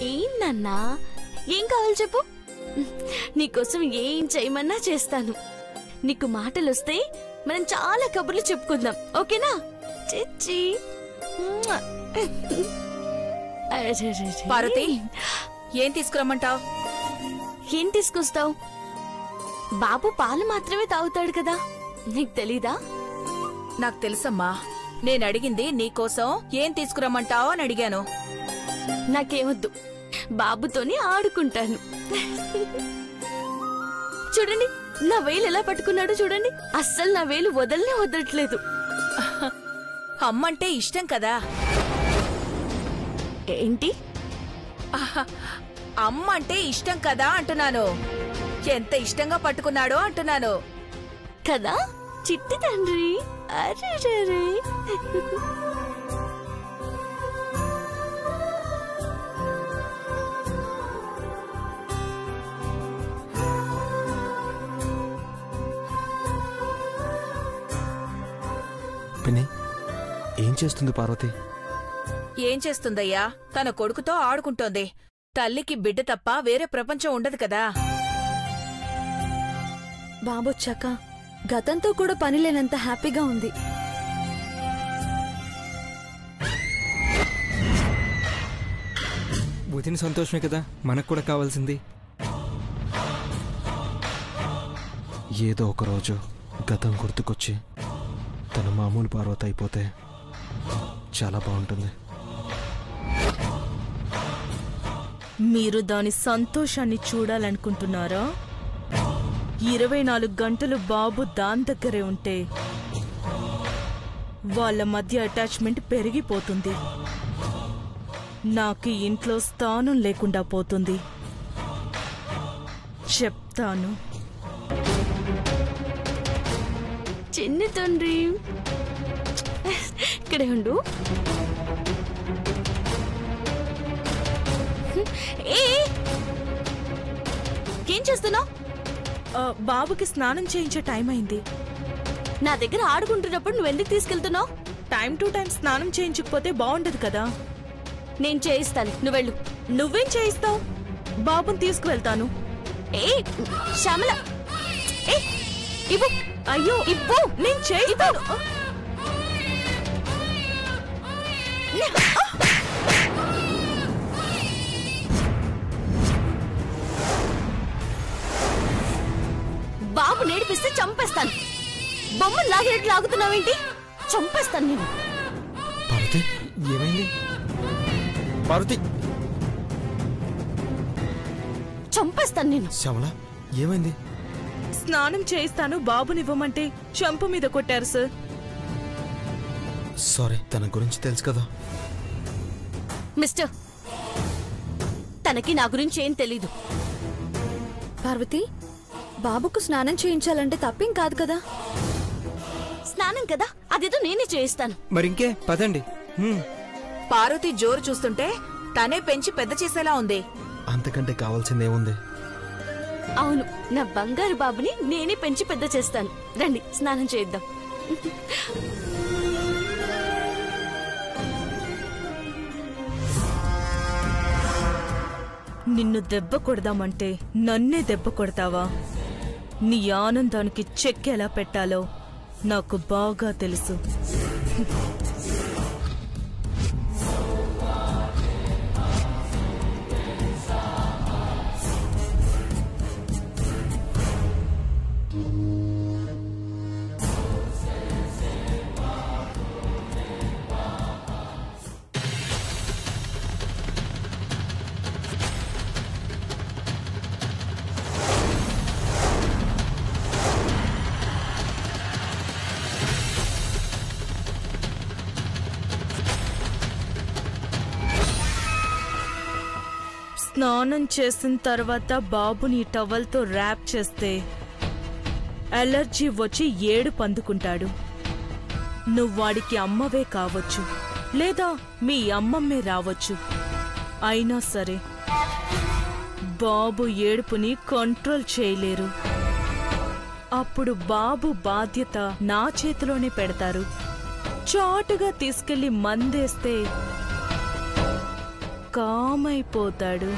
ఏంటన్నా? ఏం కావాలి చెప్పు, నీకోసం ఏం చేయమన్నా చేస్తాను. నీకు మాటలు వస్తే మనం చాలా కబుర్లు చెప్పుకుందాం, ఓకేనా? చిచ్చి. పార్వతి, ఏం తీసుకురమ్మంటావు? ఏం తీసుకొస్తావు? బాబు పాలు మాత్రమే తాగుతాడు కదా, నీకు తెలీదా? నాకు తెలుసమ్మా. నేను అడిగింది నీకోసం ఏం తీసుకురమ్మంటావు అని అడిగాను. నాకేమొద్దు, బాబుతోని ఆడుకుంటాను. చూడండి నా వేలు ఎలా పట్టుకున్నాడో చూడండి, అస్సలు నా వేలు వదలనే వదలట్లేదు. అమ్మంటే ఇష్టం కదా. ఏంటి? అమ్మ అంటే ఇష్టం కదా అంటున్నాను. ఎంత ఇష్టంగా పట్టుకున్నాడో అంటున్నాను కదా చిట్టి తండ్రి. అరే పిన్ని, ఏం చేస్తుంది పార్వతి? ఏం చేస్తుందయ్యా, తన కొడుకుతో ఆడుకుంటోంది. తల్లికి బిడ్డ తప్ప వేరే ప్రపంచం ఉండదు కదా. బాబొచ్చాక గతంతో కూడా పని లేనంత హ్యాపీగా ఉంది. వదిన సంతోషమే కదా మనకు కూడా కావాల్సింది. ఏదో ఒకరోజు గతం గుర్తుకొచ్చి తన మామూలు పార్వతి అయిపోతే చాలా బాగుంటుంది. మీరు దాని సంతోషాన్ని చూడాలనుకుంటున్నారా? 24 గంటలు బాబు దాని దగ్గరే ఉంటే వాళ్ళ మధ్య అటాచ్మెంట్ పెరిగిపోతుంది. నాకు ఇంట్లో స్థానం లేకుండా పోతుంది. చెప్తాను. చిన్న తండ్రి ఇక్కడే ఉండు. ఏం చేస్తున్నావు? బాబుకి స్నానం చేయించే టైం అయింది. నా దగ్గర ఆడుకుంటున్నప్పుడు నువ్వెందుకు తీసుకెళ్తున్నావు? టైం టు టైం స్నానం చేయించకపోతే బాగుండదు కదా. నేను చేయిస్తాను, నువ్వెళ్ళు. నువ్వేం చేయిస్తావు? బాబుని తీసుకువెళ్తాను. శ్యామల, ఇవ్వు. అయ్యో ఇవ్వు, నేను చేయిస్తాను. బాబు నేడిపిస్తే చంపేస్తాను. బొమ్మను లాగినట్లు లాగుతున్నావేంటి? చంపేస్తాను నేను. పార్వతి, ఏమైంది? పార్వతి, చంపేస్తాను నేను. శ్యామల, ఏమైంది? స్నానం చేయిస్తాను బాబునివ్వమంటే చంప మీద కొట్టారు సార్. సారీ, తన గురించి తెలుసు కదా. మిస్టర్, తనకి నా గురించి ఏం తెలీదు. పార్వతి, బాబుకు స్నానం చేయించాలంటే తప్పేం కాదు కదా. స్నానం కదా, అదేదో నేనే చేయిస్తాను. మరింకే పదండి. పార్వతి జోరు చూస్తుంటే తనే పెంచి పెద్ద చేసేలా ఉంది. అంతకంటే కావాల్సిందేముంది? అవును, నా బంగారు బాబుని నేనే పెంచి పెద్ద చేస్తాను. రండి స్నానం చేద్దాం. నిన్ను దెబ్బ కొడదామంటే నన్నే దెబ్బ కొడతావా? నీ ఆనందానికి చెక్ ఎలా పెట్టాలో నాకు బాగా తెలుసు. స్నానం చేసిన తర్వాత బాబుని టవల్తో ర్యాప్ చేస్తే అలర్జీ వచ్చి ఏడుపు అందుకుంటాడు. నువ్వాడికి అమ్మవే కావచ్చు, లేదా మీ అమ్మమ్మే రావచ్చు. అయినా సరే బాబు ఏడుపుని కంట్రోల్ చేయలేరు. అప్పుడు బాబు బాధ్యత నా చేతిలోనే పెడతారు. చాటుగా తీసుకెళ్లి మందేస్తే కామైపోతాడు.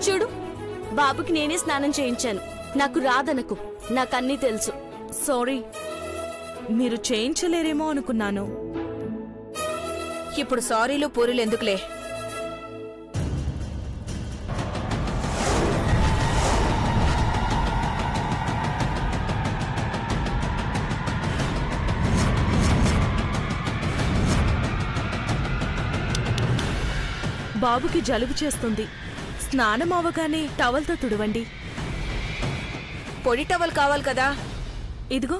చూడు, బాబుకి నేనే స్నానం చేయించాను. నాకు రాదనకు, నాకన్నీ తెలుసు. సారీ, మీరు చేయించలేరేమో అనుకున్నాను. ఇప్పుడు సారీలు పూరీలు ఎందుకులే. బాబుకి జలుబు చేస్తుంది. స్నానం అవగానే టవల్తో తుడవండి. పొడి టవల్ కావాలి కదా. ఇదిగో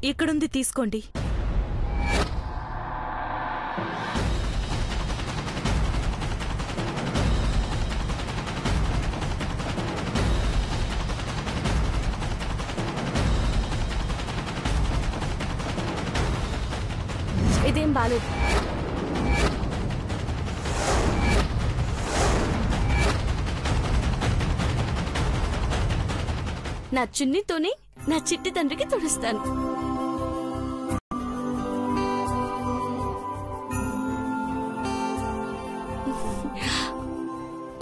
ఇక్కడుంది, తీసుకోండి. ఇదేం బాలేదు. నా చున్నీతోనే నా చిట్టి తండ్రికి తుడుస్తాను.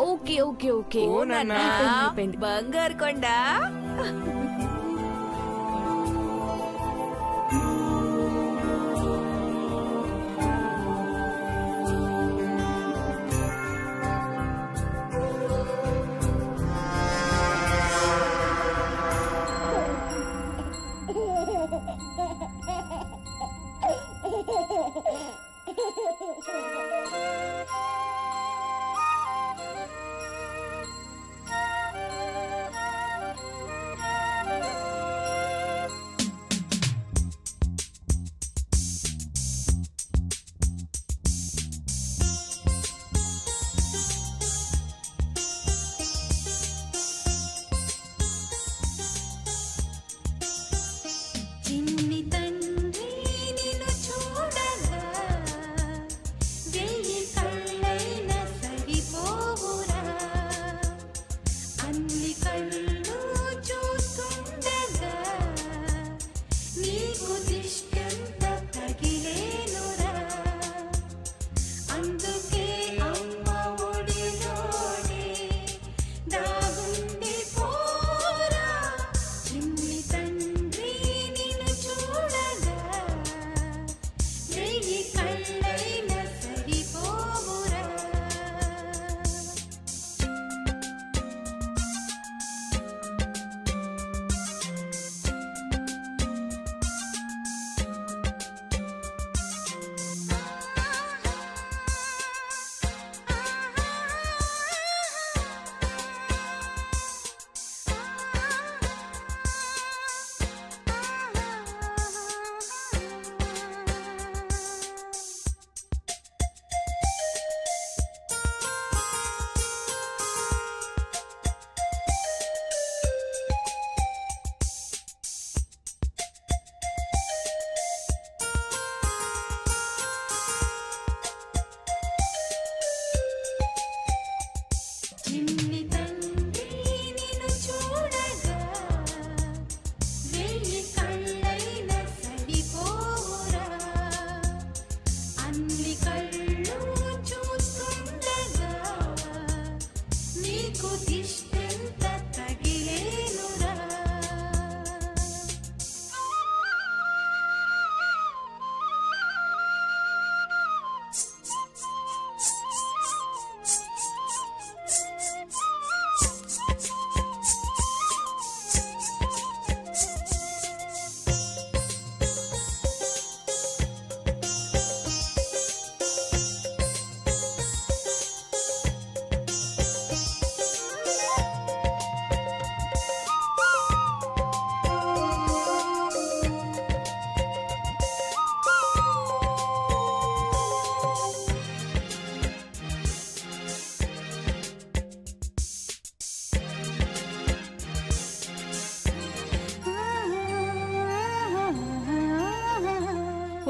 ఓకే ఓకే ఓకే, అయిపోయింది. బంగారు కొండ.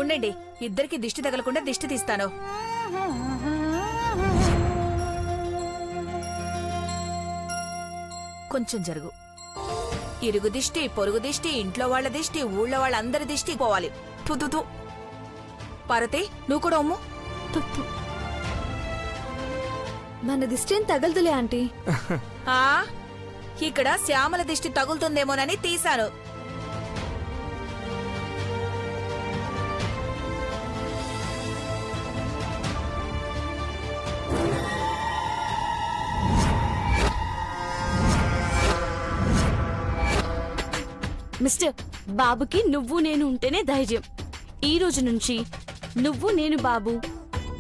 ఉండండి, ఇద్దరికి దిష్టి తగలకుండా దిష్టి తీస్తాను. కొంచెం జరుగు. ఇరుగు దిష్టి, పొరుగు దిష్టి, ఇంట్లో వాళ్ళ దిష్టి, ఊళ్ళో వాళ్ళందరి దిష్టి పోవాలి. తుతుతూ పార్వతి, నువ్వు కూడా అమ్ము. మన దిష్టి ఏం తగలదులే ఆంటీ. ఆ ఇక్కడ శ్యామల దిష్టి తగులుతుందేమోనని తీశాను. మిస్టర్, బాబుకి నువ్వు నేను ఉంటేనే ధైర్యం. ఈ రోజు నుంచి నువ్వు నేను బాబు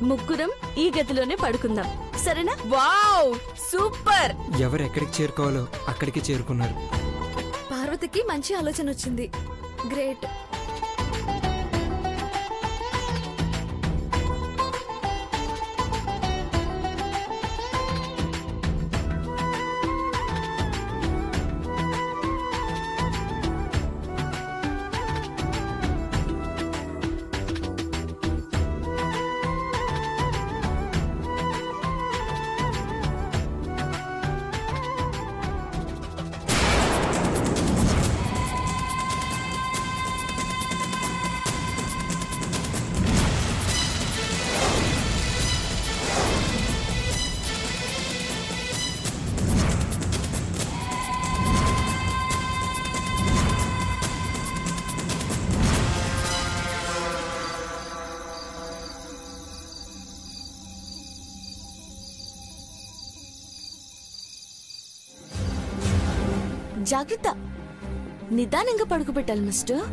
ముగ్గురం ఈ గదిలోనే పడుకుందాం, సరేనా? Wow, super. ఎవరు ఎక్కడికి చేరుకోవాలో అక్కడికి చేరుకున్నారు. పార్వతికి మంచి ఆలోచన వచ్చింది. గ్రేట్. జాగ్రత్త, నిదానంగా పడుకోబెట్టాలి మిస్టర్.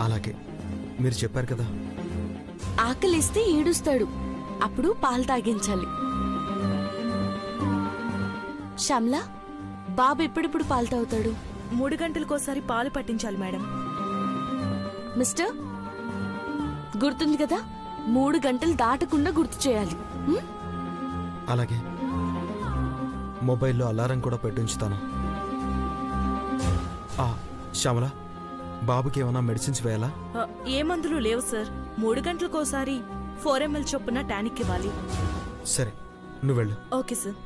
అలాగే, మీరు చెప్పారు కదా. ఆకలిస్తే ఏడుస్తాడు, అప్పుడు పాలు తాగించాలి. శ్యామ్లా, బాబు ఎప్పుడెప్పుడు పాలు తాగుతాడు? 3 గంటలకోసారి పాలు పట్టించాలి మేడం. మిస్టర్, గుర్తుంది కదా, 3 గంటలు దాటకుండా గుర్తు చేయాలి. అలాగే, మొబైల్లో అలారం కూడా పెట్టించుతాను. శ్యామల, బాబుకి ఏమైనా మెడిసిన్స్ వేయాలా? ఏ మందులు లేవు సార్. 3 గంటలకోసారి 4 ml చొప్పున టానిక్ ఇవ్వాలి. సరే, నువ్వు వెళ్ళు. Okay sir.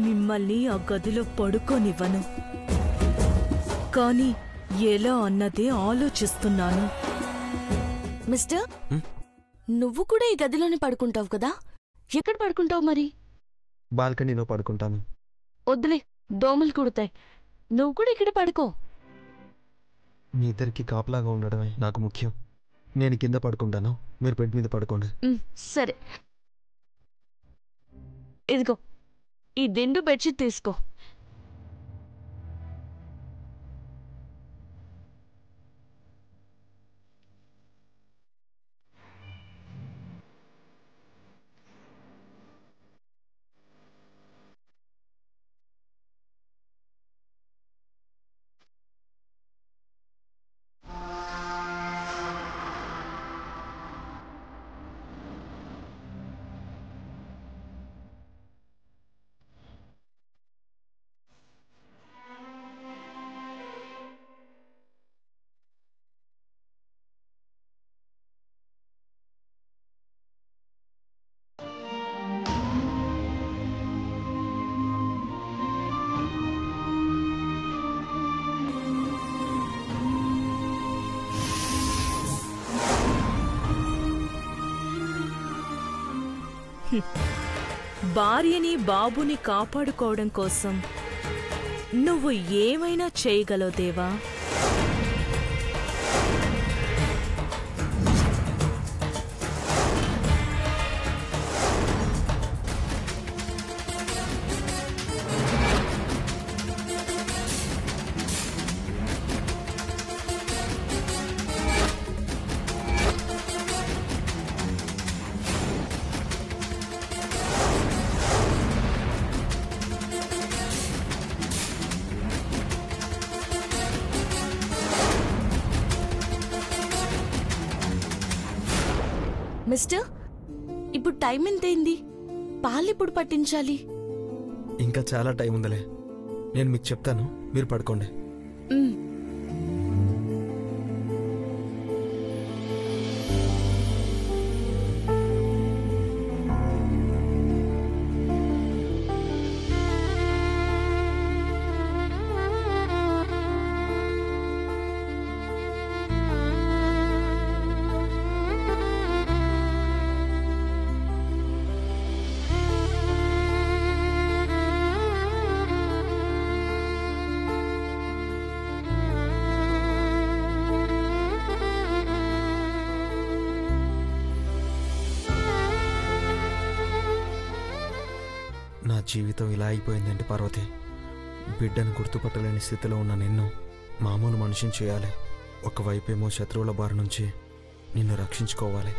మిమ్మల్ని ఆ గదిలో పడుకోనివ్వను, కానీ ఎలా అన్నదే ఆలోచిస్తున్నాను. మిస్టర్, నువ్వు కూడా ఈ గదిలోనే పడుకుంటావు కదా, ఎక్కడ పడుకుంటావు మరి? బాల్కనీలో పడుకుంటాను. వద్దులే, దోమలు కుడతాయి. నువ్వు కూడా ఇక్కడ పడుకో. మీ ఇద్దరికి కాపలాగా ఉండడమే నాకు ముఖ్యం. నేను కింద పడుకుంటాను, మీరు బెడ్ మీద పడుకోండి. సరే, ఇదిగో ఈ దిండు బెడ్షీట్ తీసుకో. భార్యని బాబుని కాపాడుకోవడం కోసం నువ్వు ఏమైనా చేయగలవు దేవా. మిస్టర్, ఇప్పుడు టైం ఎంతైంది? పాలెప్పుడు పట్టించాలి? ఇంకా చాలా టైం ఉందిలే, నేను మీకు చెప్తాను, మీరు పడుకోండి. ఉమ్. నా జీవితం ఇలా అయిపోయిందంటే పార్వతి, బిడ్డను గుర్తుపట్టలేని స్థితిలో ఉన్న నిన్ను మామూలు మనిషిని చేయాలి. ఒకవైపేమో శత్రువుల బారి నుంచి నిన్ను రక్షించుకోవాలి.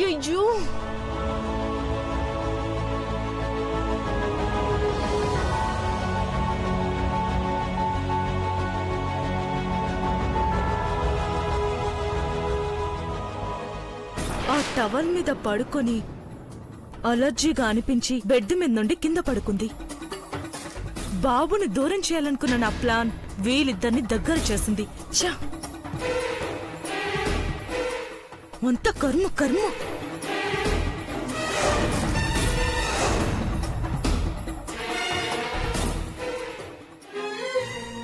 అయ్యో, ఆ టవల్ మీద పడుకొని అలర్జీగా అనిపించి బెడ్ మీద నుండి కింద పడుకుంది. బాబుని దూరం చేయాలనుకున్న నా ప్లాన్ వీళ్ళిద్దరిని దగ్గర చేసింది. ఛా! అంత కర్మ కర్మ.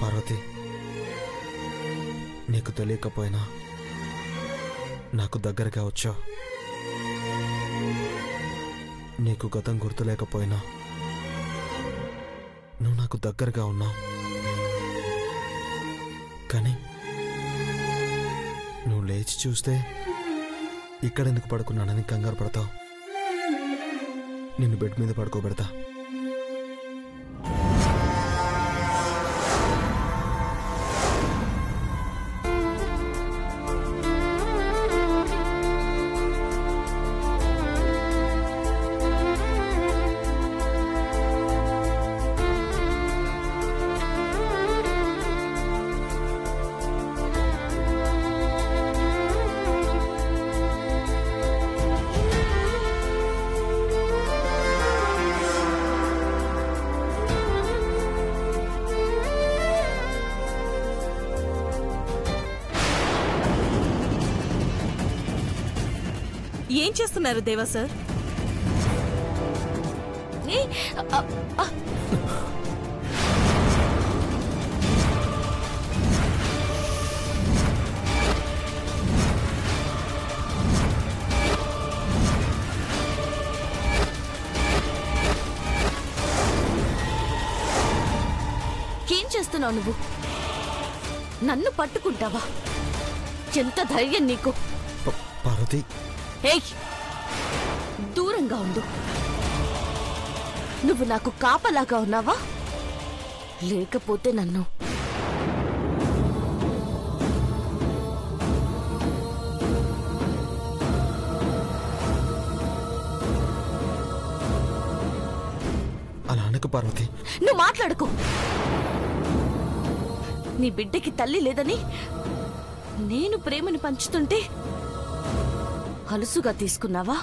పార్వతి, నీకు తెలియకపోయినా నాకు దగ్గరగా వచ్చావు. నీకు గతం గుర్తులేకపోయినా నువ్వు నాకు దగ్గరగా ఉన్నావు. కానీ నువ్వు లేచి చూస్తే ఇక్కడెందుకు పడుకున్నానని కంగారు పడతావు. నిన్ను బెడ్ మీద పడుకోబెడతా. ఏం చేస్తున్నారు దేవా సార్? ఏం చేస్తున్నావు నువ్వు? నన్ను పట్టుకుంటావా? ఎంత ధైర్యం నీకు? పార్వతి, ఏయ్, దూరంగా ఉండు. నువ్వు నాకు కాపలాగా ఉన్నావా? లేకపోతే నన్ను అలా అనకు పార్వతి. నువ్వు మాట్లాడుకో. నీ బిడ్డకి తల్లి లేదని నేను ప్రేమని పంచుతుంటే అలుసుగా తీసుకున్నావా?